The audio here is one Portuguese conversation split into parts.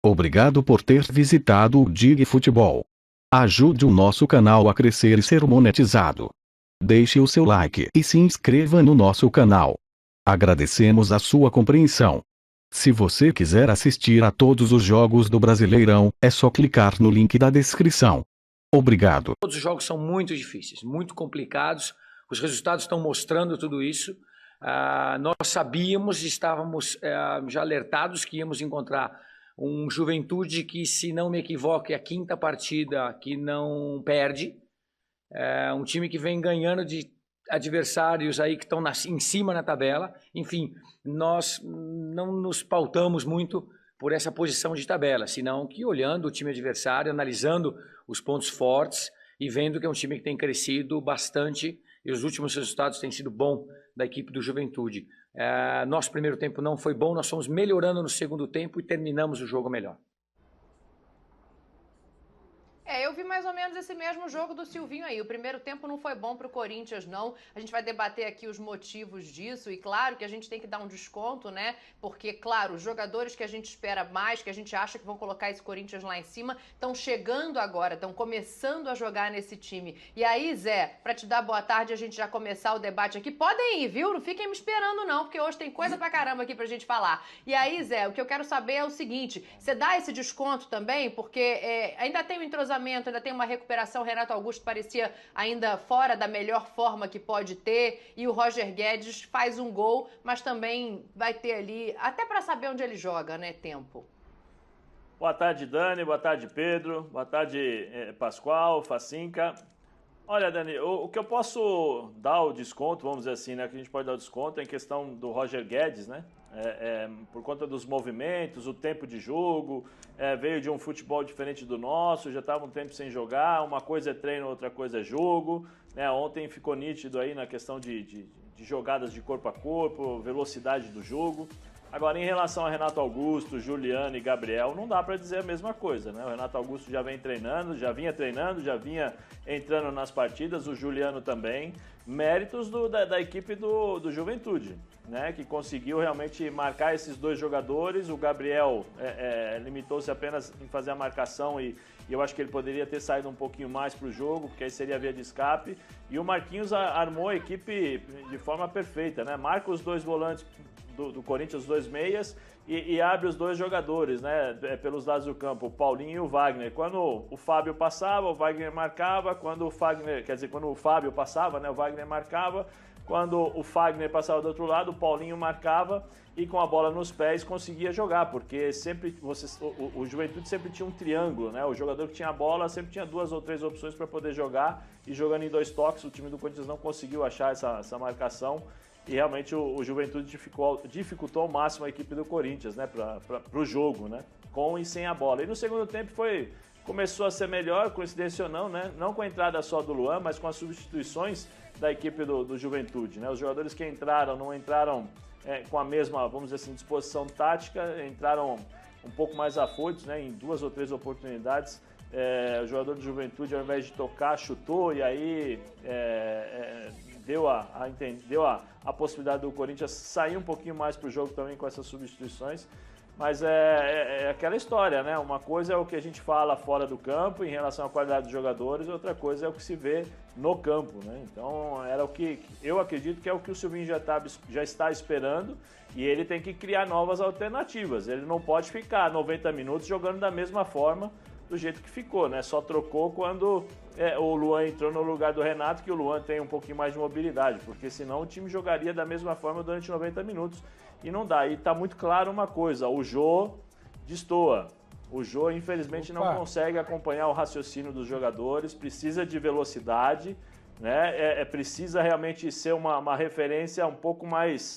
Obrigado por ter visitado o Dig Futebol. Ajude o nosso canal a crescer e ser monetizado. Deixe o seu like e se inscreva no nosso canal. Agradecemos a sua compreensão. Se você quiser assistir a todos os jogos do Brasileirão, é só clicar no link da descrição. Obrigado. Todos os jogos são muito difíceis, muito complicados. Os resultados estão mostrando tudo isso. Nós sabíamos, estávamos já alertados que íamos encontrar um Juventude que, se não me equivoco, é a quinta partida que não perde. Um time que vem ganhando de adversários aí que estão em cima na tabela. Enfim, nós não nos pautamos muito por essa posição de tabela, senão que olhando o time adversário, analisando os pontos fortes e vendo que é um time que tem crescido bastante e os últimos resultados têm sido bons da equipe do Juventude. Nosso primeiro tempo não foi bom, nós fomos melhorando no segundo tempo e terminamos o jogo melhor. Eu vi mais ou menos esse mesmo jogo do Silvinho aí. O primeiro tempo não foi bom pro Corinthians, não. A gente vai debater aqui os motivos disso e claro que a gente tem que dar um desconto, né? Porque, claro, os jogadores que a gente espera mais, que a gente acha que vão colocar esse Corinthians lá em cima, estão chegando agora, estão começando a jogar nesse time. E aí, Zé, pra te dar boa tarde, a gente já começar o debate aqui. Podem ir, viu? Não fiquem me esperando não, porque hoje tem coisa pra caramba aqui pra gente falar. E aí, Zé, o que eu quero saber é o seguinte, você dá esse desconto também? Porque ainda tem o entrosamento, ainda tem uma recuperação. O Renato Augusto parecia ainda fora da melhor forma que pode ter e o Roger Guedes faz um gol, mas também vai ter ali, até para saber onde ele joga, né, tempo. Boa tarde, Dani, boa tarde, Pedro, boa tarde, Pascoal, Facinca. Olha, Dani, o que eu posso dar o desconto, vamos dizer assim, né, que a gente pode dar o desconto é em questão do Roger Guedes, né? Por conta dos movimentos, o tempo de jogo, veio de um futebol diferente do nosso, já estava um tempo sem jogar, uma coisa é treino, outra coisa é jogo, né? Ontem ficou nítido aí na questão de jogadas de corpo a corpo, velocidade do jogo. Agora, em relação a Renato Augusto, Juliano e Gabriel, não dá para dizer a mesma coisa, né? O Renato Augusto já vinha treinando, já vinha entrando nas partidas, o Juliano também. Méritos da equipe do Juventude, né? Que conseguiu realmente marcar esses dois jogadores. O Gabriel limitou-se apenas em fazer a marcação e eu acho que ele poderia ter saído um pouquinho mais para o jogo, porque aí seria a via de escape. E o Marquinhos armou a equipe de forma perfeita, né? Marca os dois volantes do Corinthians, os dois meias, e abre os dois jogadores, né, pelos lados do campo, o Paulinho e o Wagner. Quando o Fábio passava, o Wagner marcava, quando o Fábio passava, né, o Wagner marcava, quando o Fagner passava do outro lado, o Paulinho marcava e com a bola nos pés conseguia jogar, porque sempre o Juventude sempre tinha um triângulo, né, o jogador que tinha a bola sempre tinha duas ou três opções para poder jogar, e jogando em dois toques, o time do Corinthians não conseguiu achar essa marcação. E realmente o Juventude dificultou ao máximo a equipe do Corinthians, né, para o jogo, né, com e sem a bola. E no segundo tempo começou a ser melhor, coincidência ou não, né, não com a entrada só do Luan, mas com as substituições da equipe do Juventude, né. Os jogadores que entraram não entraram com a mesma, vamos dizer assim, disposição tática, entraram um pouco mais afoitos, né, em duas ou três oportunidades. O jogador do Juventude, ao invés de tocar, chutou e aí deu a possibilidade do Corinthians sair um pouquinho mais para o jogo também com essas substituições. Mas é aquela história, né? Uma coisa é o que a gente fala fora do campo em relação à qualidade dos jogadores, outra coisa é o que se vê no campo, né? Então era o que eu acredito que é o que o Silvinho já está esperando, e ele tem que criar novas alternativas. Ele não pode ficar 90 minutos jogando da mesma forma do jeito que ficou, né? Só trocou quando o Luan entrou no lugar do Renato, que o Luan tem um pouquinho mais de mobilidade, porque senão o time jogaria da mesma forma durante 90 minutos e não dá. E tá muito claro uma coisa, o Jô destoa. O Jô, infelizmente, não consegue acompanhar o raciocínio dos jogadores, precisa de velocidade, né? Precisa realmente ser uma referência um pouco mais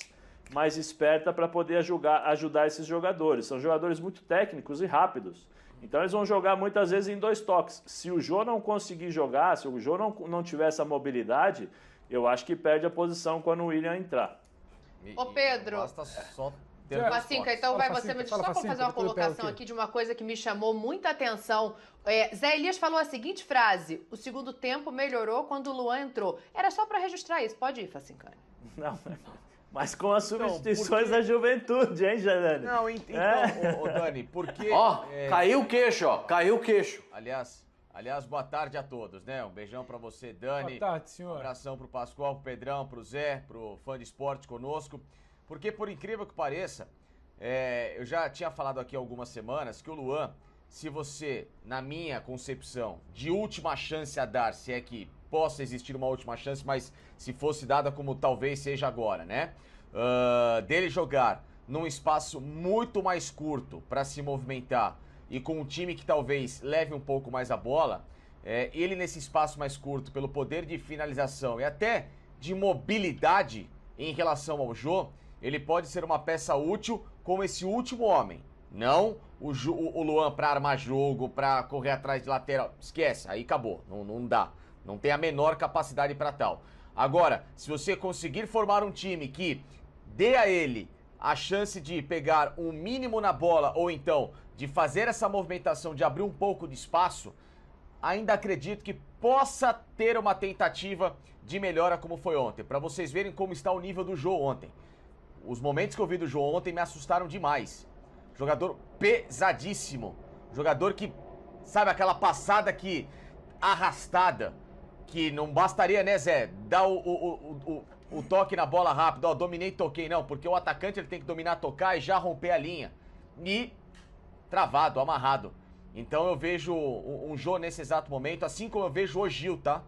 esperta para poder ajudar esses jogadores. São jogadores muito técnicos e rápidos. Então eles vão jogar muitas vezes em dois toques. Se o Jô não conseguir jogar, se o Jô não tiver essa mobilidade, eu acho que perde a posição quando o William entrar. Ô Pedro, Facinca, então vai você, mas só para fazer uma colocação aqui de uma coisa que me chamou muita atenção. Zé Elias falou a seguinte frase: o segundo tempo melhorou quando o Luan entrou. Era só para registrar isso, pode ir, Facinca. Não, Mas com as substituições da Juventude, hein, Dani? Não, então, ô, Dani, porque... Ó, caiu o queixo, ó, caiu o queixo. Aliás, boa tarde a todos, né? Um beijão pra você, Dani. Boa tarde, senhor. Um abração pro Pascoal, pro Pedrão, pro Zé, pro fã de esporte conosco. Porque, por incrível que pareça, eu já tinha falado aqui há algumas semanas que o Luan, se você, na minha concepção, de última chance a dar, se é que possa existir uma última chance, mas se fosse dada como talvez seja agora, né? Dele jogar num espaço muito mais curto para se movimentar e com um time que talvez leve um pouco mais a bola, ele nesse espaço mais curto, pelo poder de finalização e até de mobilidade em relação ao Jô, ele pode ser uma peça útil como esse último homem. Não o Luan para armar jogo, para correr atrás de lateral. Esquece, aí acabou, não dá. Não tem a menor capacidade para tal. Agora, se você conseguir formar um time que dê a ele a chance de pegar um mínimo na bola ou então de fazer essa movimentação, de abrir um pouco de espaço, ainda acredito que possa ter uma tentativa de melhora como foi ontem. Para vocês verem como está o nível do Jô ontem. Os momentos que eu vi do Jô ontem me assustaram demais. Jogador pesadíssimo. Jogador que, sabe, aquela passada que arrastada, que não bastaria, né, Zé, dar o toque na bola rápido, ó, dominei, toquei, não, porque o atacante ele tem que dominar, tocar e já romper a linha. E travado, amarrado. Então eu vejo um Jô nesse exato momento, assim como eu vejo o Gil, tá?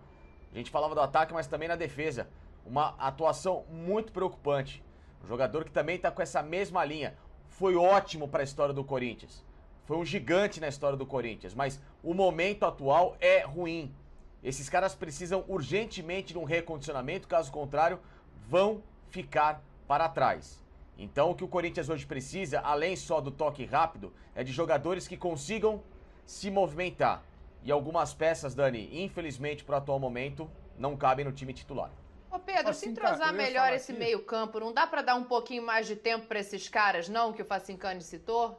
A gente falava do ataque, mas também na defesa. Uma atuação muito preocupante. Um jogador que também tá com essa mesma linha. Foi ótimo para a história do Corinthians. Foi um gigante na história do Corinthians, mas o momento atual é ruim. Esses caras precisam urgentemente de um recondicionamento, caso contrário, vão ficar para trás. Então o que o Corinthians hoje precisa, além só do toque rápido, é de jogadores que consigam se movimentar. E algumas peças, Dani, infelizmente para o atual momento, não cabem no time titular. Ô Pedro, se entrosar melhor esse meio-campo, não dá para dar um pouquinho mais de tempo para esses caras, não, que o Facincani citou?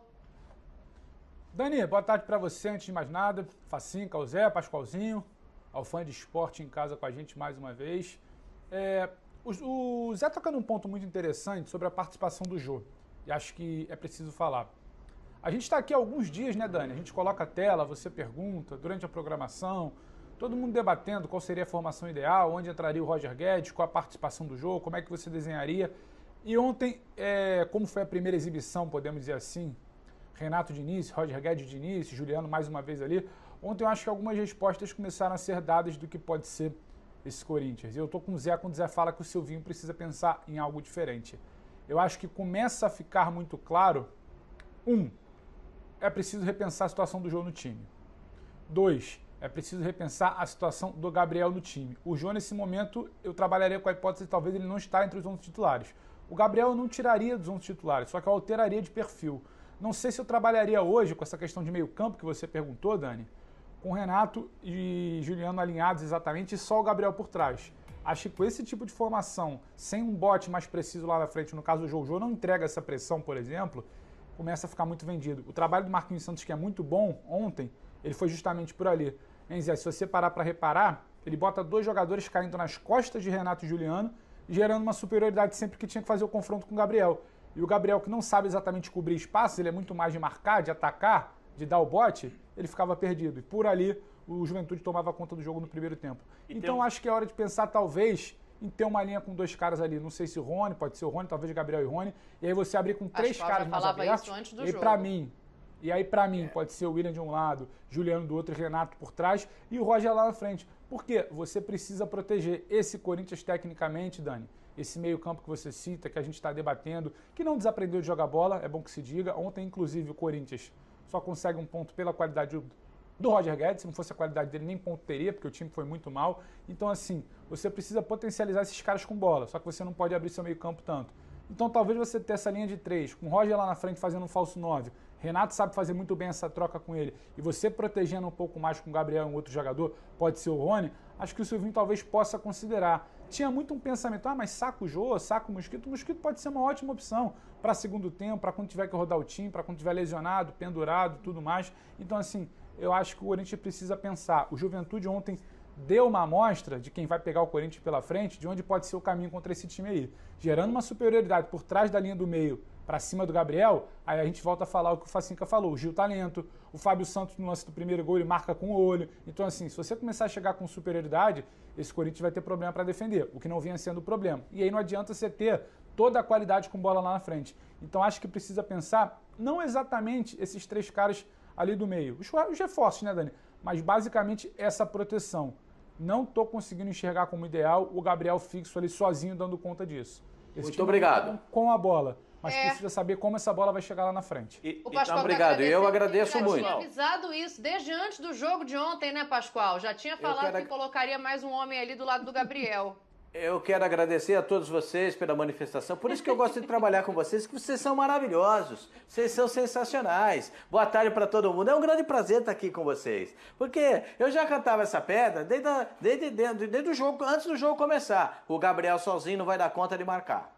Dani, boa tarde para você, antes de mais nada. Facinca, ao Zé, Pascoalzinho, ao fã de esporte em casa com a gente mais uma vez. O Zé toca num ponto muito interessante sobre a participação do Jô, e acho que é preciso falar. A gente está aqui há alguns dias, né, Dani? A gente coloca a tela, você pergunta, durante a programação, todo mundo debatendo qual seria a formação ideal, onde entraria o Roger Guedes, qual a participação do Jô, como é que você desenharia. E ontem, como foi a primeira exibição, podemos dizer assim, Renato de início, Roger Guedes de início, Juliano mais uma vez ali, ontem eu acho que algumas respostas começaram a ser dadas do que pode ser esse Corinthians. E eu tô com o Zé, quando o Zé fala que o Silvinho precisa pensar em algo diferente. Eu acho que começa a ficar muito claro, é preciso repensar a situação do Jô no time. 2, é preciso repensar a situação do Gabriel no time. O Jô, nesse momento, eu trabalharia com a hipótese de talvez ele não estar entre os 11 titulares. O Gabriel eu não tiraria dos 11 titulares, só que eu alteraria de perfil. Não sei se eu trabalharia hoje com essa questão de meio campo que você perguntou, Dani, com Renato e Juliano alinhados exatamente e só o Gabriel por trás. Acho que com esse tipo de formação, sem um bote mais preciso lá na frente, no caso o Jô não entrega essa pressão, por exemplo, começa a ficar muito vendido. O trabalho do Marquinhos Santos, que é muito bom ontem, ele foi justamente por ali. Hein, Zé, se você parar para reparar, ele bota 2 jogadores caindo nas costas de Renato e Juliano, gerando uma superioridade sempre que tinha que fazer o confronto com o Gabriel. E o Gabriel, que não sabe exatamente cobrir espaços, ele é muito mais de marcar, de atacar, de dar o bote, ele ficava perdido. E por ali, o Juventude tomava conta do jogo no primeiro tempo. Então acho que é hora de pensar, talvez, em ter uma linha com 2 caras ali. Não sei se o Rony, pode ser o Rony, talvez Gabriel e Rony. E aí você abrir com 3 caras mais abertos. Isso antes do e jogo. Pra mim, pode ser o William de um lado, Juliano do outro e Renato por trás e o Roger lá na frente. Por quê? Você precisa proteger esse Corinthians tecnicamente, Dani. Esse meio campo que você cita, que a gente está debatendo, que não desaprendeu de jogar bola, é bom que se diga. Ontem, inclusive, o Corinthians só consegue um ponto pela qualidade do Roger Guedes. Se não fosse a qualidade dele, nem ponto teria, porque o time foi muito mal. Então, assim, você precisa potencializar esses caras com bola, só que você não pode abrir seu meio campo tanto. Então, talvez você ter essa linha de 3, com o Roger lá na frente fazendo um falso 9, Renato sabe fazer muito bem essa troca com ele, e você protegendo um pouco mais com o Gabriel e um outro jogador, pode ser o Rony, acho que o Silvinho talvez possa considerar. Tinha muito um pensamento, mas saca o Jô, saca o Mosquito pode ser uma ótima opção para segundo tempo, para quando tiver que rodar o time, para quando tiver lesionado, pendurado, tudo mais. Então, assim, eu acho que o Corinthians precisa pensar. O Juventude ontem deu uma amostra de quem vai pegar o Corinthians pela frente, de onde pode ser o caminho contra esse time aí. Gerando uma superioridade por trás da linha do meio para cima do Gabriel, aí a gente volta a falar o que o Facinca falou, o Gil tá lento, o Fábio Santos no lance do primeiro gol ele marca com o olho. Então assim, se você começar a chegar com superioridade, esse Corinthians vai ter problema para defender, o que não vinha sendo o problema. E aí não adianta você ter toda a qualidade com bola lá na frente. Então acho que precisa pensar, não exatamente esses 3 caras ali do meio, os reforços, né, Dani? Mas basicamente essa proteção. Não estou conseguindo enxergar como ideal o Gabriel fixo ali sozinho dando conta disso. Esse Muito time obrigado. Com a bola, mas precisa saber como essa bola vai chegar lá na frente. O Pascoal obrigado, eu agradeço muito. Já tinha avisado isso desde antes do jogo de ontem, né, Pascoal? Já tinha falado que colocaria mais um homem ali do lado do Gabriel. Eu quero agradecer a todos vocês pela manifestação. Por isso que eu gosto de trabalhar com vocês, que vocês são maravilhosos. Vocês são sensacionais. Boa tarde para todo mundo. É um grande prazer estar aqui com vocês. Porque eu já cantava essa pedra desde o jogo, antes do jogo começar. O Gabriel sozinho não vai dar conta de marcar.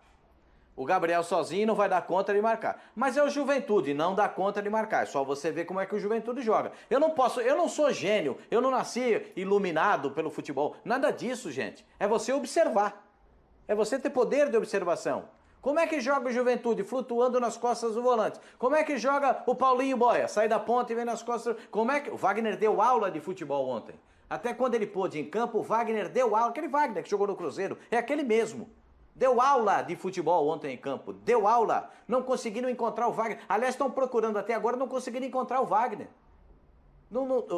O Gabriel sozinho não vai dar conta de marcar. Mas é o Juventude, não dá conta de marcar. É só você ver como é que o Juventude joga. Eu não sou gênio, eu não nasci iluminado pelo futebol. Nada disso, gente. É você observar. É você ter poder de observação. Como é que joga o Juventude? Flutuando nas costas do volante. Como é que joga o Paulinho Boia? Sai da ponta e vem nas costas. Como é que... O Wagner deu aula de futebol ontem. Até quando ele pôde em campo, o Wagner deu aula. Aquele Wagner que jogou no Cruzeiro, é aquele mesmo. Deu aula de futebol ontem em campo. Deu aula. Não conseguiram encontrar o Wagner. Aliás, estão procurando até agora, não conseguiram encontrar o Wagner.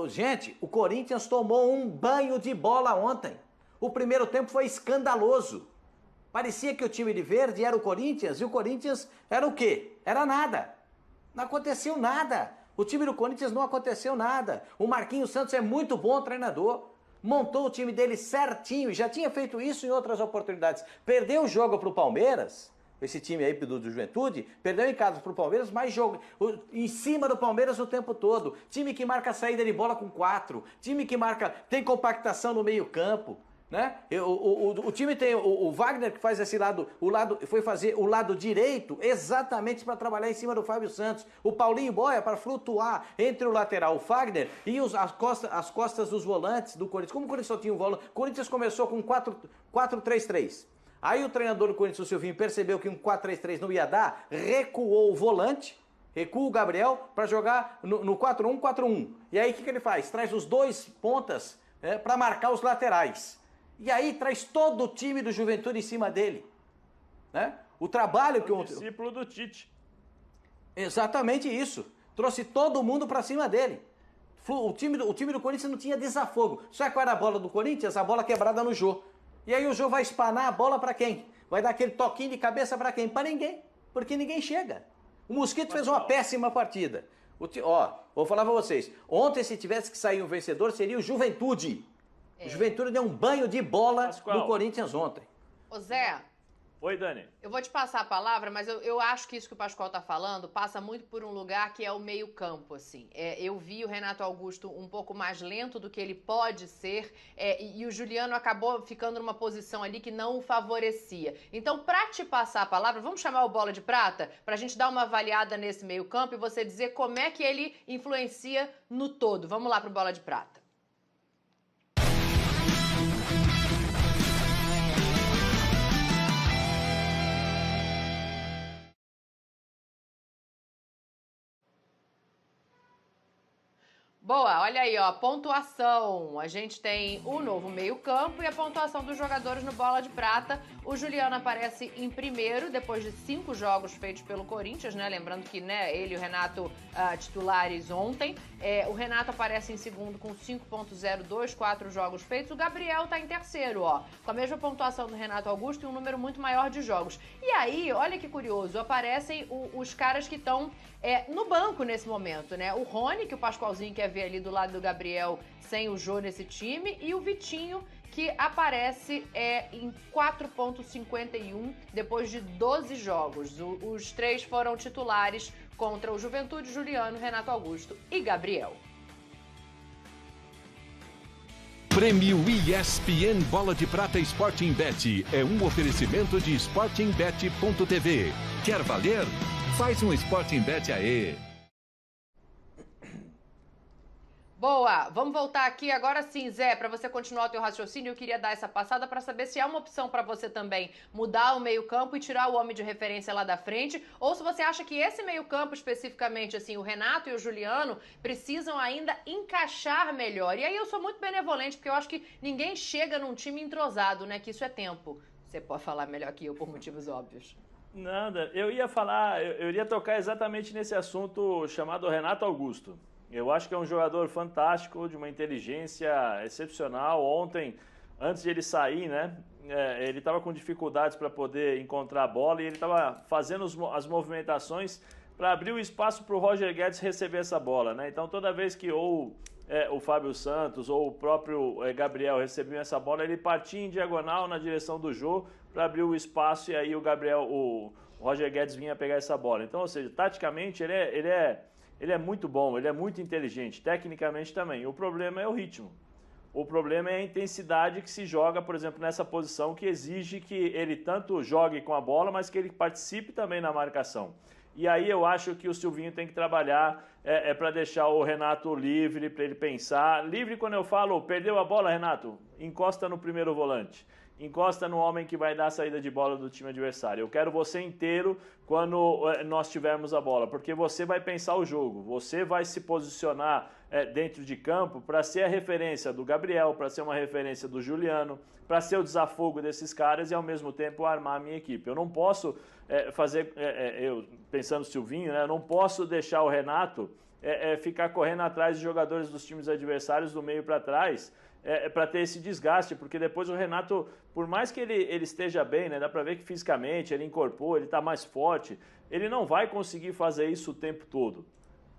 Gente, o Corinthians tomou um banho de bola ontem. O primeiro tempo foi escandaloso. Parecia que o time de verde era o Corinthians e o Corinthians era o quê? Era nada. Não aconteceu nada. O time do Corinthians não aconteceu nada. O Marquinhos Santos é muito bom treinador. Montou o time dele certinho, já tinha feito isso em outras oportunidades. Perdeu o jogo para o Palmeiras, esse time aí do Juventude, perdeu em casa para o Palmeiras, mas jogo em cima do Palmeiras o tempo todo. Time que marca a saída de bola com 4, time que tem compactação no meio campo. Né? O time tem o Wagner que faz esse lado, foi fazer o lado direito exatamente para trabalhar em cima do Fábio Santos. O Paulinho Boia para flutuar entre o lateral, o Wagner e as costas dos volantes do Corinthians. Como o Corinthians só tinha um volante, o Corinthians começou com 4-3-3. Aí o treinador do Corinthians, o Silvinho, percebeu que um 4-3-3 não ia dar, recuou o volante, recua o Gabriel para jogar no 4-1-4-1. E aí o que ele faz? Traz os 2 pontas para marcar os laterais. E aí traz todo o time do Juventude em cima dele. Né? O trabalho que o discípulo do Tite. Exatamente isso. Trouxe todo mundo para cima dele. O time do Corinthians não tinha desafogo. Sabe qual era a bola do Corinthians? A bola quebrada no Jô. E aí o Jô vai espanar a bola para quem? Vai dar aquele toquinho de cabeça para quem? Para ninguém. Porque ninguém chega. O Mosquito fez uma péssima partida. Vou falar para vocês. Ontem, se tivesse que sair um vencedor, seria o Juventude. O Juventude deu um banho de bola no Corinthians ontem. Ô Zé. Oi, Dani. Eu vou te passar a palavra, mas eu acho que isso que o Pascoal tá falando passa muito por um lugar que é o meio-campo, assim. Eu vi o Renato Augusto um pouco mais lento do que ele pode ser, e o Juliano acabou ficando numa posição ali que não o favorecia. Então, pra te passar a palavra, vamos chamar o Bola de Prata pra gente dar uma avaliada nesse meio-campo e você dizer como é que ele influencia no todo. Vamos lá pro Bola de Prata. Boa, olha aí, ó, pontuação. A gente tem o novo meio-campo e a pontuação dos jogadores no Bola de Prata. O Juliano aparece em primeiro, depois de 5 jogos feitos pelo Corinthians, né? Lembrando que, né, ele e o Renato titulares ontem. O Renato aparece em segundo com 5.02, 4 jogos feitos. O Gabriel tá em terceiro, ó, com a mesma pontuação do Renato Augusto e um número muito maior de jogos. E aí, olha que curioso, aparecem os caras que estão no banco nesse momento, né? O Rony, que o Pascoalzinho quer ver ali do lado do Gabriel sem o Jô nesse time, e o Vitinho, que aparece em 4.51 depois de 12 jogos. Os 3 foram titulares contra o Juventude, Juliano, Renato Augusto e Gabriel. Prêmio ESPN Bola de Prata Sporting Bet é um oferecimento de sportingbet.tv. Quer valer? Faz um Sporting Bet aí. Boa, vamos voltar aqui agora sim, Zé, para você continuar o teu raciocínio. Eu queria dar essa passada para saber se é uma opção para você também mudar o meio-campo e tirar o homem de referência lá da frente, ou se você acha que esse meio-campo especificamente, assim, o Renato e o Juliano precisam ainda encaixar melhor. E aí eu sou muito benevolente, porque eu acho que ninguém chega num time entrosado, né? Que isso é tempo. Você pode falar melhor que eu por motivos óbvios. Nada, eu ia falar, eu iria tocar exatamente nesse assunto chamado Renato Augusto. Eu acho que é um jogador fantástico, de uma inteligência excepcional. Ontem, antes de ele sair, né, ele estava com dificuldades para poder encontrar a bola e ele estava fazendo as movimentações para abrir o espaço para o Roger Guedes receber essa bola, né? Então, toda vez que o Fábio Santos ou o próprio Gabriel recebiam essa bola, ele partia em diagonal na direção do Jô para abrir o espaço e aí o Roger Guedes vinha pegar essa bola. Então, ou seja, taticamente ele é muito bom, ele é muito inteligente, tecnicamente também. O problema é o ritmo. O problema é a intensidade que se joga, por exemplo, nessa posição que exige que ele tanto jogue com a bola, mas que ele participe também na marcação. E aí eu acho que o Silvinho tem que trabalhar para deixar o Renato livre, para ele pensar. Livre quando eu falo, perdeu a bola, Renato, encosta no primeiro volante. Encosta no homem que vai dar a saída de bola do time adversário. Eu quero você inteiro quando nós tivermos a bola, porque você vai pensar o jogo, você vai se posicionar dentro de campo para ser a referência do Gabriel, para ser uma referência do Juliano, para ser o desafogo desses caras e ao mesmo tempo armar a minha equipe. Eu não posso eu pensando no Silvinho, né, eu não posso deixar o Renato ficar correndo atrás de jogadores dos times adversários do meio para trás, para ter esse desgaste, porque depois o Renato, por mais que ele esteja bem, né, dá para ver que fisicamente ele incorporou, ele está mais forte, ele não vai conseguir fazer isso o tempo todo.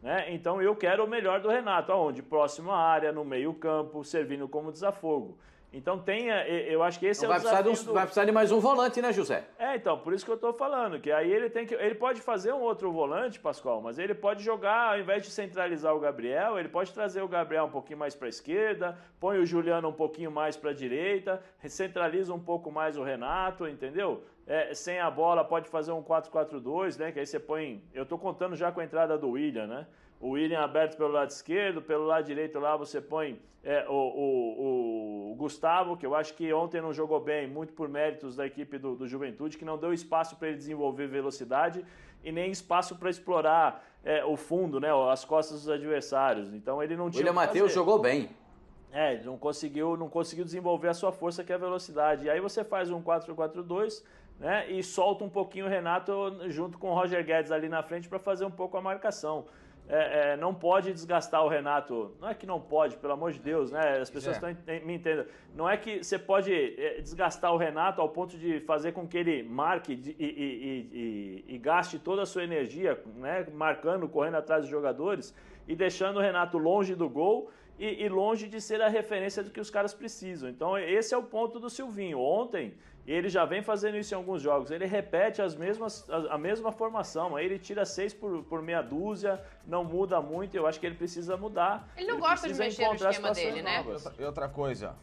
Né? Então eu quero o melhor do Renato, aonde? Próximo à área, no meio campo, servindo como desafogo. Então eu acho que esse é o desafio. Vai precisar de mais um volante, né, José? Então, por isso que eu estou falando, que aí ele pode fazer um outro volante, Pascoal, mas ele pode jogar, ao invés de centralizar o Gabriel, ele pode trazer o Gabriel um pouquinho mais para a esquerda, põe o Juliano um pouquinho mais para a direita, centraliza um pouco mais o Renato, entendeu? Sem a bola pode fazer um 4-4-2, né, que aí você põe... Eu estou contando já com a entrada do William, né? O William aberto pelo lado esquerdo, pelo lado direito lá você põe o Gustavo, que eu acho que ontem não jogou bem, muito por méritos da equipe do Juventude, que não deu espaço para ele desenvolver velocidade e nem espaço para explorar o fundo, né, as costas dos adversários. Então ele não tinha. William Matheus jogou bem. Ele não conseguiu desenvolver a sua força, que é a velocidade. E aí você faz um 4-4-2, né, e solta um pouquinho o Renato junto com o Roger Guedes ali na frente para fazer um pouco a marcação. Não pode desgastar o Renato. Não é que não pode, pelo amor de Deus, né? As pessoas me entendem. Não é que você pode desgastar o Renato ao ponto de fazer com que ele marque e gaste toda a sua energia, né? Marcando, correndo atrás dos jogadores e deixando o Renato longe do gol e longe de ser a referência do que os caras precisam. Então esse é o ponto do Silvinho. Ontem ele já vem fazendo isso em alguns jogos, ele repete a mesma formação, aí ele tira 6 por meia dúzia, não muda muito, eu acho que ele precisa mudar. Ele não gosta de mexer no esquema dele, né? E outra coisa...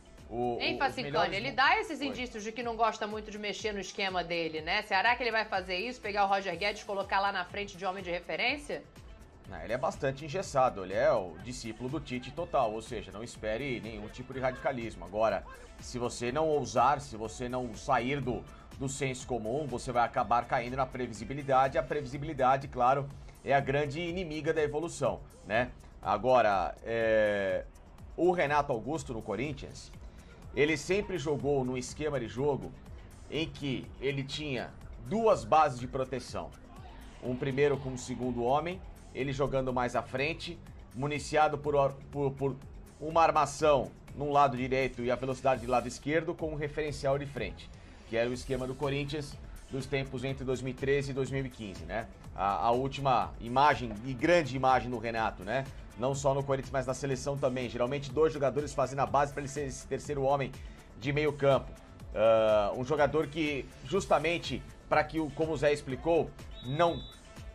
Hein, Facicani, ele dá esses indícios de que não gosta muito de mexer no esquema dele, né? Será que ele vai fazer isso, pegar o Roger Guedes e colocar lá na frente de homem de referência? Ele é bastante engessado, ele é o discípulo do Tite total, ou seja, não espere nenhum tipo de radicalismo. Agora, se você não ousar, se você não sair do senso comum, você vai acabar caindo na previsibilidade. A previsibilidade, claro, é a grande inimiga da evolução, né? Agora, o Renato Augusto no Corinthians, ele sempre jogou num esquema de jogo em que ele tinha duas bases de proteção. Um primeiro como segundo homem, ele jogando mais à frente, municiado por uma armação num lado direito e a velocidade do lado esquerdo com um referencial de frente, que era o esquema do Corinthians dos tempos entre 2013 e 2015, né? A última imagem e grande imagem do Renato, né? Não só no Corinthians, mas na seleção também. Geralmente 2 jogadores fazendo a base para ele ser esse terceiro homem de meio campo. Um jogador que, justamente, para que, como o Zé explicou, não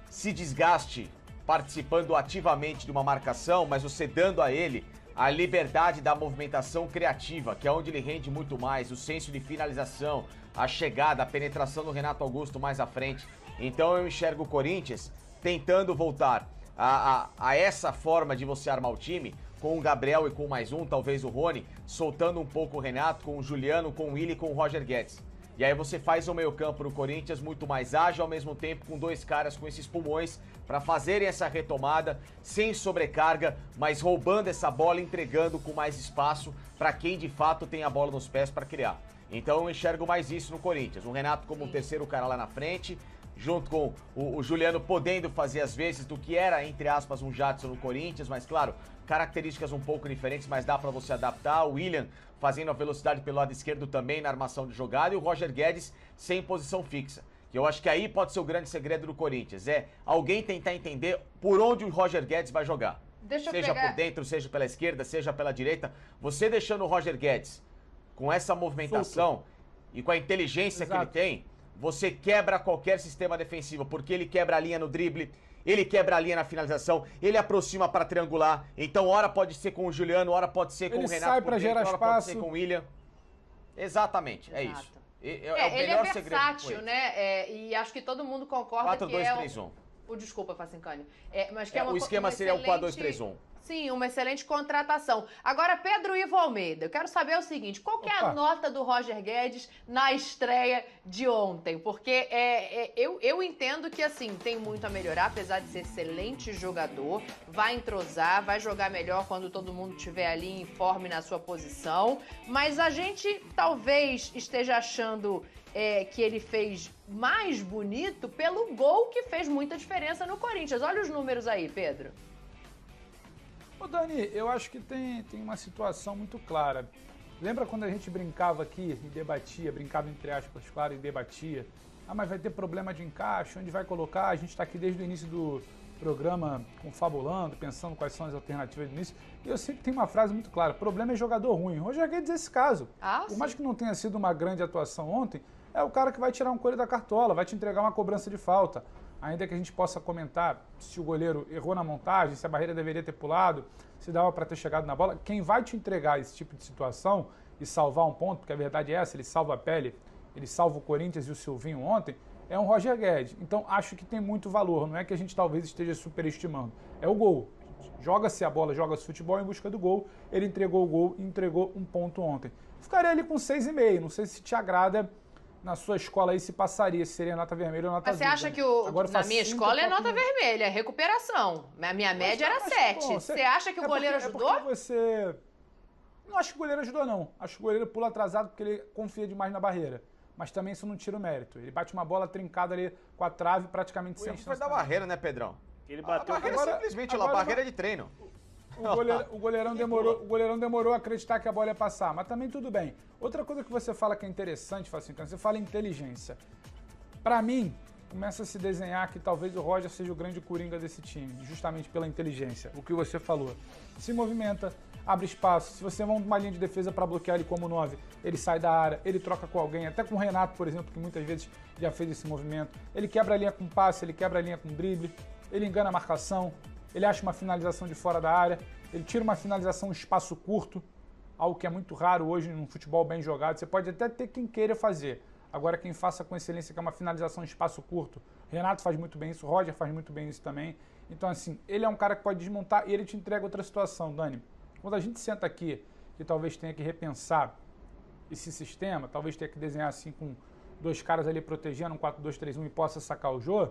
se desgaste participando ativamente de uma marcação, mas você dando a ele a liberdade da movimentação criativa, que é onde ele rende muito mais, o senso de finalização, a chegada, a penetração do Renato Augusto mais à frente. Então eu enxergo o Corinthians tentando voltar a essa forma de você armar o time, com o Gabriel e com mais um, talvez o Rony, soltando um pouco o Renato, com o Juliano, com o Willi e com o Roger Guedes. E aí você faz o meio-campo no Corinthians muito mais ágil, ao mesmo tempo com 2 caras com esses pulmões para fazerem essa retomada sem sobrecarga, mas roubando essa bola, entregando com mais espaço para quem de fato tem a bola nos pés para criar. Então eu enxergo mais isso no Corinthians. O Renato como um terceiro cara lá na frente, junto com o Juliano podendo fazer às vezes do que era, entre aspas, um Jadson no Corinthians, mas claro, características um pouco diferentes, mas dá para você adaptar. O William fazendo a velocidade pelo lado esquerdo também na armação de jogada, e o Roger Guedes sem posição fixa. Que eu acho que aí pode ser o grande segredo do Corinthians, é alguém tentar entender por onde o Roger Guedes vai jogar. Seja por dentro, seja pela esquerda, seja pela direita. Você deixando o Roger Guedes com essa movimentação e com a inteligência que ele tem, você quebra qualquer sistema defensivo, porque ele quebra a linha no drible, ele quebra a linha na finalização, ele aproxima para triangular. Então, hora pode ser com o Juliano, hora pode ser com o Renato, sai para gerar hora espaço, pode ser com o William. Exatamente, é isso. É o ele melhor é segredo versátil, né? E acho que todo mundo concorda 4-2-3-1. Desculpa, Facincani. Mas que o esquema seria o 4-2-3-1. Sim, uma excelente contratação. Agora, Pedro Ivo Almeida, eu quero saber o seguinte, qual que é a nota do Roger Guedes na estreia de ontem? Porque eu entendo que, assim, tem muito a melhorar, apesar de ser excelente jogador, vai entrosar, vai jogar melhor quando todo mundo estiver ali informe na sua posição, mas a gente talvez esteja achando que ele fez mais bonito pelo gol que fez muita diferença no Corinthians. Olha os números aí, Pedro. Ô Dani, eu acho que tem uma situação muito clara. Lembra quando a gente brincava aqui e debatia, brincava entre aspas, claro, e debatia? Mas vai ter problema de encaixe, onde vai colocar? A gente está aqui desde o início do programa confabulando, pensando quais são as alternativas do início. E eu sempre tenho uma frase muito clara, problema é jogador ruim. Roger Guedes é esse caso. Por mais que não tenha sido uma grande atuação ontem, é o cara que vai tirar um coelho da cartola, vai te entregar uma cobrança de falta. Ainda que a gente possa comentar se o goleiro errou na montagem, se a barreira deveria ter pulado, se dava para ter chegado na bola, quem vai te entregar esse tipo de situação e salvar um ponto, porque a verdade é essa, ele salva a pele, ele salva o Corinthians e o Silvinho ontem, é um Roger Guedes. Então acho que tem muito valor, não é que a gente talvez esteja superestimando, é o gol. Joga-se a bola, joga-se futebol em busca do gol, ele entregou o gol e entregou um ponto ontem. Ficaria ali com 6,5, não sei se te agrada. Na sua escola aí se passaria, se seria nota vermelha ou nota azul. Mas você acha que na minha escola é nota vermelha, é recuperação. A minha média era 7. Você acha que o goleiro ajudou? Não acho que o goleiro ajudou, não. Acho que o goleiro pula atrasado porque ele confia demais na barreira. Mas também isso não tira o mérito. Ele bate uma bola trincada ali com a trave praticamente sem chance. Foi da barreira, né, Pedrão? Ele bateu a barreira simplesmente lá, barreira de treino. O goleirão demorou a acreditar que a bola ia passar, mas também tudo bem. Outra coisa que você fala que é interessante, Facincani, você fala inteligência. Pra mim, começa a se desenhar que talvez o Roger seja o grande coringa desse time, justamente pela inteligência, o que você falou. Se movimenta, abre espaço, se você monta uma linha de defesa para bloquear ele como 9, ele sai da área, ele troca com alguém, até com o Renato, por exemplo, que muitas vezes já fez esse movimento. Ele quebra a linha com passe, ele quebra a linha com drible, ele engana a marcação, ele acha uma finalização de fora da área, ele tira uma finalização em espaço curto, algo que é muito raro hoje num futebol bem jogado. Você pode até ter quem queira fazer. Agora, quem faça com excelência, que é uma finalização em espaço curto, Renato faz muito bem isso, Roger faz muito bem isso também. Então, assim, ele é um cara que pode desmontar e ele te entrega outra situação, Dani. Quando a gente senta aqui, que talvez tenha que repensar esse sistema, talvez tenha que desenhar assim com 2 caras ali protegendo, um 4-2-3-1 e possa sacar o Jô,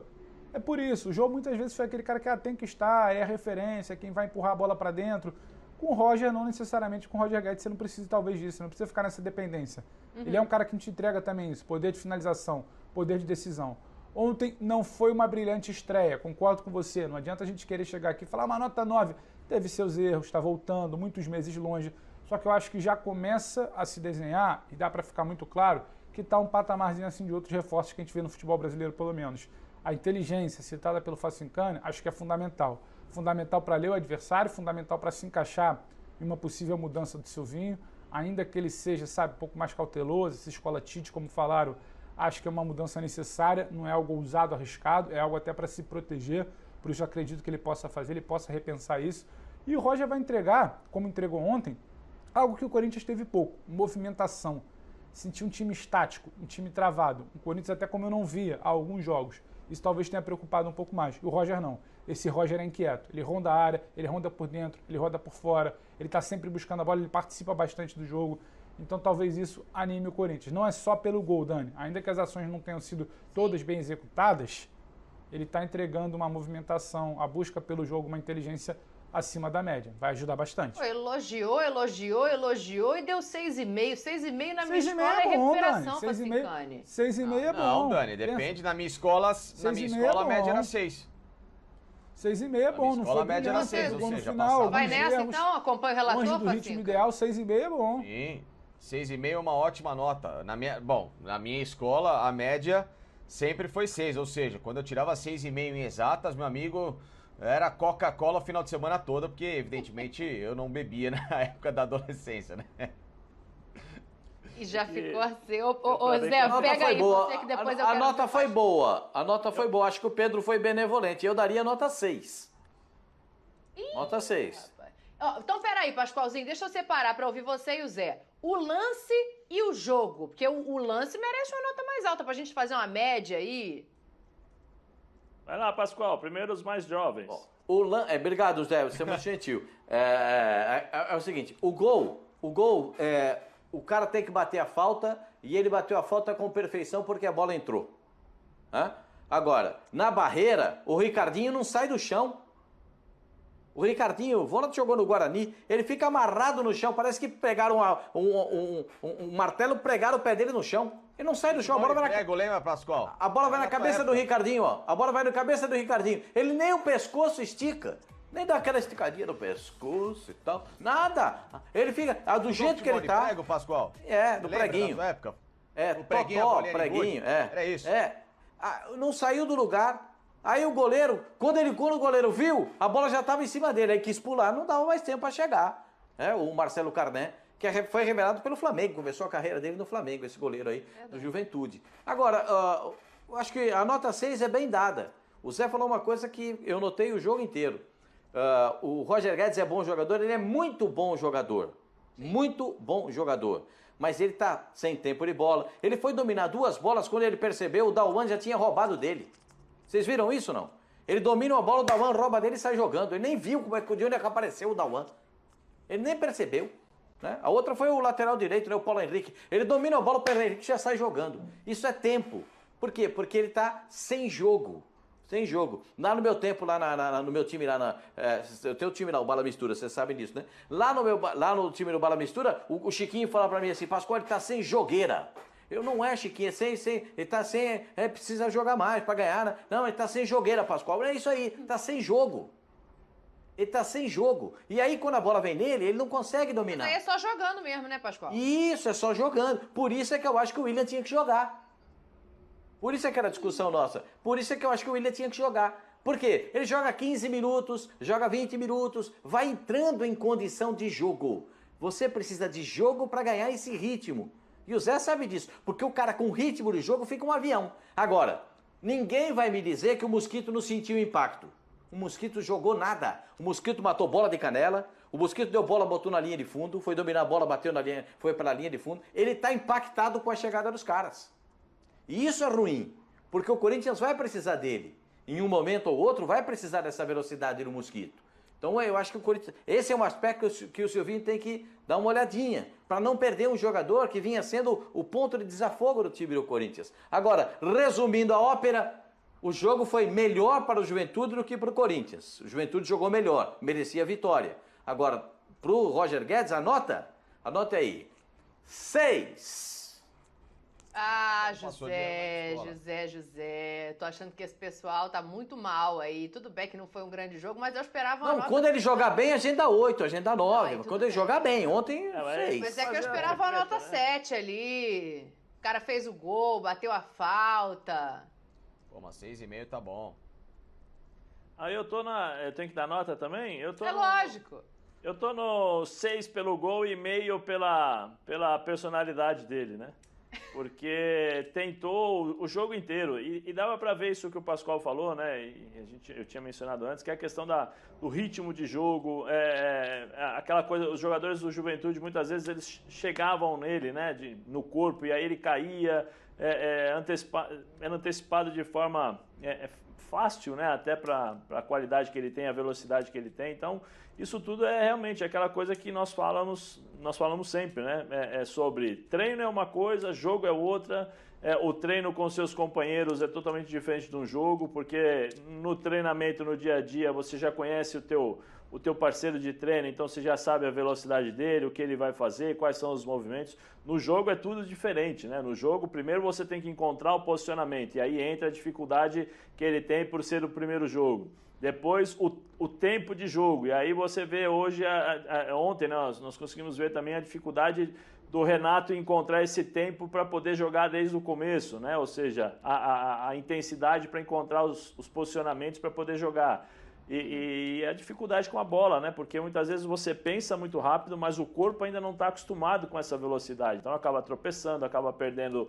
é por isso. O Jô muitas vezes foi aquele cara que tem que estar, é a referência, quem vai empurrar a bola para dentro. Com o Roger, não necessariamente com o Roger Guedes, você não precisa talvez disso, você não precisa ficar nessa dependência. Ele é um cara que te entrega também isso, poder de finalização, poder de decisão. Ontem não foi uma brilhante estreia, concordo com você, não adianta a gente querer chegar aqui e falar uma nota 9, teve seus erros, está voltando, muitos meses longe, só que eu acho que já começa a se desenhar, e dá para ficar muito claro, que está um patamarzinho assim de outros reforços que a gente vê no futebol brasileiro pelo menos. A inteligência citada pelo Facincani, acho que é fundamental. Fundamental para ler o adversário, fundamental para se encaixar em uma possível mudança do Silvinho, ainda que ele seja, sabe, um pouco mais cauteloso, essa escola Tite, como falaram, acho que é uma mudança necessária, não é algo ousado, arriscado, é algo até para se proteger, por isso eu acredito que ele possa fazer, ele possa repensar isso. E o Roger vai entregar, como entregou ontem, algo que o Corinthians teve pouco, movimentação. Sentir um time estático, um time travado. O Corinthians até como eu não via há alguns jogos. Isso talvez tenha preocupado um pouco mais. E o Roger não. esse Roger é inquieto. Ele ronda a área, ele ronda por dentro, ele roda por fora, ele está sempre buscando a bola, ele participa bastante do jogo. Então talvez isso anime o Corinthians. Não é só pelo gol, Dani. Ainda que as ações não tenham sido todas bem executadas, ele está entregando uma movimentação, a busca pelo jogo, uma inteligência acima da média. Vai ajudar bastante. Elogiou e deu 6,5. 6,5 na minha 6,5 escola é bom, recuperação, Dani. Facicani. 6,5 é bom. Não, Dani, depende. Na minha escola, a média era 6. 6,5 é bom, não foi a média era brilhante, 6, ou gol no seja, final, passava. Vai alguns nessa erros, então? Acompanha o relator, longe do ritmo Facinca? ideal, 6,5 é bom. Sim, 6,5 é uma ótima nota. Na minha escola, a média sempre foi 6, ou seja, quando eu tirava 6,5 em exatas, meu amigo, era Coca-Cola o final de semana toda, porque evidentemente eu não bebia na época da adolescência, né? E já ficou assim. Ô, também Zé, A nota pega foi aí boa. você que depois eu A quero nota ver foi mais. boa. A nota foi boa. Acho que o Pedro foi benevolente. Eu daria nota 6. Nota 6. Ó, então, peraí, Pascoalzinho, deixa eu separar pra ouvir você e o Zé. O lance e o jogo. Porque o lance merece uma nota mais alta pra gente fazer uma média aí. Vai lá, Pascoal, primeiro os mais jovens. Obrigado, Zé, você é muito gentil. É o seguinte, o gol, o cara tem que bater a falta e ele bateu a falta com perfeição porque a bola entrou. Hã? Agora, na barreira, o Ricardinho não sai do chão. O Ricardinho, o Volante jogou no Guarani, ele fica amarrado no chão, parece que pegaram um martelo e pregaram o pé dele no chão. Ele não sai do chão, a bola vai na... lembra, Pascoal? A bola vai na cabeça do Ricardinho, ó. A bola vai na cabeça do Ricardinho. Ele nem o pescoço estica. Nem dá aquela esticadinha no pescoço e tal. Nada. Ele fica... do jeito que ele tá... Prego, Pascoal? É, do Lembra preguinho. da sua época? O preguinho, a totó, bolinha de preguinho, gude. Era isso. Não saiu do lugar. Aí o goleiro, quando o goleiro viu, a bola já estava em cima dele. Aí quis pular, não dava mais tempo para chegar. O Marcelo Carné, que foi revelado pelo Flamengo, começou a carreira dele no Flamengo, esse goleiro aí, do Juventude. Agora, eu acho que a nota 6 é bem dada. O Zé falou uma coisa que eu notei o jogo inteiro. O Roger Guedes é bom jogador, ele é muito bom jogador. Muito bom jogador. Mas ele tá sem tempo de bola. Ele foi dominar 2 bolas quando ele percebeu o Dauan já tinha roubado dele. Vocês viram isso, não? Ele domina a bola, o Dauan rouba dele e sai jogando. Ele nem viu de onde apareceu o Dauan. Ele nem percebeu. Né? A outra foi o lateral direito, né? O Paulo Henrique. Ele domina a bola, o Paulo Henrique já sai jogando. Isso é tempo. Por quê? Porque ele tá sem jogo. Sem jogo. Lá no meu tempo, no meu time, eu tenho um time lá, o Bala Mistura, vocês sabem disso, né? Lá no time do Bala Mistura, o Chiquinho fala pra mim assim, Pascoal, ele tá sem jogueira. Eu não é, Chiquinho, ele tá sem, precisa jogar mais pra ganhar, né? Não, ele tá sem jogueira, Pascoal. É isso aí, tá sem jogo. Ele tá sem jogo. E aí, quando a bola vem nele, ele não consegue dominar. Mas aí é só jogando mesmo, né, Pascoal? Isso, é só jogando. Por isso é que eu acho que o William tinha que jogar. Por isso é que era a discussão nossa. Por isso é que eu acho que o William tinha que jogar. Por quê? Ele joga 15 minutos, joga 20 minutos, vai entrando em condição de jogo. Você precisa de jogo para ganhar esse ritmo. E o Zé sabe disso, porque o cara com ritmo de jogo fica um avião. Agora, ninguém vai me dizer que o Mosquito não sentiu impacto. O Mosquito jogou nada. O Mosquito matou bola de canela, o Mosquito deu bola, botou na linha de fundo, foi dominar a bola, bateu na linha, foi para a linha de fundo. Ele está impactado com a chegada dos caras. E isso é ruim, porque o Corinthians vai precisar dele. Em um momento ou outro vai precisar dessa velocidade do Mosquito. Então eu acho que o Corinthians... Esse é um aspecto que o Silvinho tem que dar uma olhadinha, para não perder um jogador que vinha sendo o ponto de desafogo do time do Corinthians. Agora, resumindo a ópera, o jogo foi melhor para o Juventude do que para o Corinthians. O Juventude jogou melhor, merecia a vitória. Agora, para o Roger Guedes, anota aí, 6. Ah, José. Tô achando que esse pessoal tá muito mal aí. Tudo bem que não foi um grande jogo, mas eu esperava uma Não, nota... quando ele jogar bem, a gente dá 8, a gente dá 9. Não, Quando ele jogar bem, ontem, mas 6. Mas é que eu esperava uma nota 7 ali. O cara fez o gol, bateu a falta. Pô, mas 6,5 tá bom. Aí eu tenho que dar nota também? Lógico. Eu tô no 6 pelo gol e meio pela personalidade dele, né? Porque tentou o jogo inteiro e dava para ver isso que o Pascoal falou, né? E eu tinha mencionado antes, que é a questão do ritmo de jogo, aquela coisa, os jogadores do Juventude, muitas vezes, eles chegavam nele, né, no corpo, e aí ele caía, era antecipado de forma fácil, né, até para a qualidade que ele tem, a velocidade que ele tem. Então, isso tudo é realmente aquela coisa que nós falamos sempre, né, sobre treino é uma coisa, jogo é outra. O treino com seus companheiros é totalmente diferente de um jogo, porque no treinamento, no dia a dia, você já conhece o teu parceiro de treino, então você já sabe a velocidade dele, o que ele vai fazer, quais são os movimentos. No jogo é tudo diferente, né? No jogo, primeiro você tem que encontrar o posicionamento, e aí entra a dificuldade que ele tem por ser o primeiro jogo. Depois, o tempo de jogo, e aí você vê hoje, ontem, né, nós conseguimos ver também a dificuldade do Renato encontrar esse tempo para poder jogar desde o começo, né? Ou seja, a intensidade para encontrar os posicionamentos para poder jogar. E a dificuldade com a bola, né? Porque muitas vezes você pensa muito rápido, mas o corpo ainda não está acostumado com essa velocidade. Então acaba tropeçando, acaba perdendo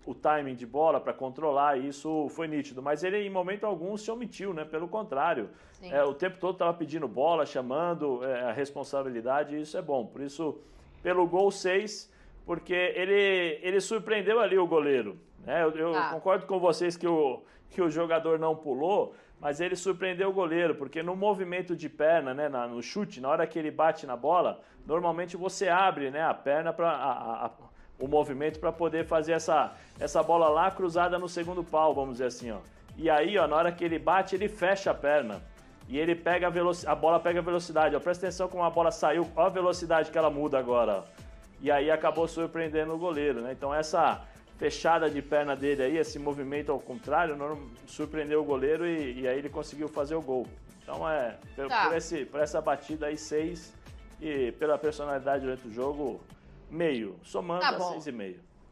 o timing de bola para controlar, e isso foi nítido. Mas ele, em momento algum, se omitiu, né? Pelo contrário. O tempo todo estava pedindo bola, chamando a responsabilidade, e isso é bom. Por isso, pelo gol 6, porque ele surpreendeu ali o goleiro. Né? Eu concordo com vocês que o jogador não pulou, mas ele surpreendeu o goleiro, porque no movimento de perna, né, no chute, na hora que ele bate na bola, normalmente você abre, né, a perna para o movimento para poder fazer essa bola lá cruzada no segundo pau, vamos dizer assim, ó. E aí, ó, na hora que ele bate, ele fecha a perna. E ele pega a bola pega a velocidade. Ó, presta atenção como a bola saiu, olha a velocidade que ela muda agora. Ó. E aí acabou surpreendendo o goleiro, né? Então essa fechada de perna dele aí, esse movimento ao contrário, surpreendeu o goleiro e aí ele conseguiu fazer o gol. Então por essa batida aí 6 e pela personalidade durante o jogo, meio. Somando a 6,5.